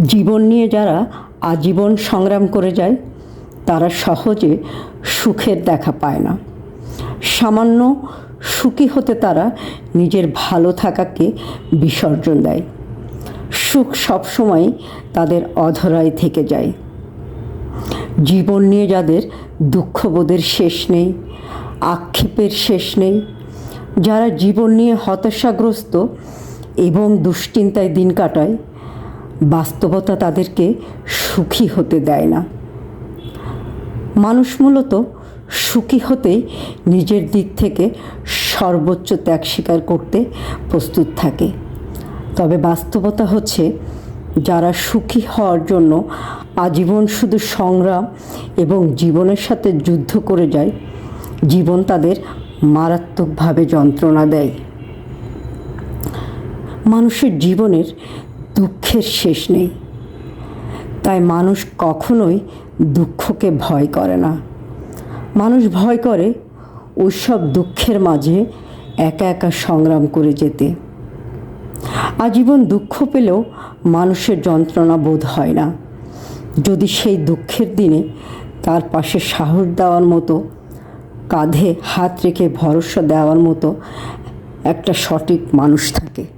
জীবন নিয়ে যারা আজীবন সংগ্রাম করে যায় তারা সহজে সুখের দেখা পায় না। সামান্য সুখী হতে তারা নিজের ভালো থাকাকে বিসর্জন দেয়। সুখ সবসময় তাদের অধরায় থেকে যায়। জীবন নিয়ে যাদের দুঃখবোধের শেষ নেই, আক্ষেপের শেষ নেই, যারা জীবন নিয়ে হতাশাগ্রস্ত এবং দুশ্চিন্তায় দিন কাটায়, বাস্তবতা তাদেরকে সুখী হতে দেয় না। মানুষ মূলত সুখী হতেই নিজের দিক থেকে সর্বোচ্চ ত্যাগ স্বীকার করতে প্রস্তুত থাকে। তবে বাস্তবতা হচ্ছে, যারা সুখী হওয়ার জন্য আজীবন শুধু সংগ্রাম এবং জীবনের সাথে যুদ্ধ করে যায়, জীবন তাদের মারাত্মকভাবে যন্ত্রণা দেয়। মানুষের জীবনের দুঃখের শেষ নেই, তাই মানুষ কখনোই দুঃখকে ভয় করে না। মানুষ ভয় করে ওইসব দুঃখের মাঝে একা একা সংগ্রাম করে যেতে। আজীবন দুঃখ পেলেও মানুষের যন্ত্রণা বোধ হয় না, যদি সেই দুঃখের দিনে তার পাশে সাহস দেওয়ার মতো, কাঁধে হাত রেখে ভরসা দেওয়ার মতো একটা সঠিক মানুষ থাকে।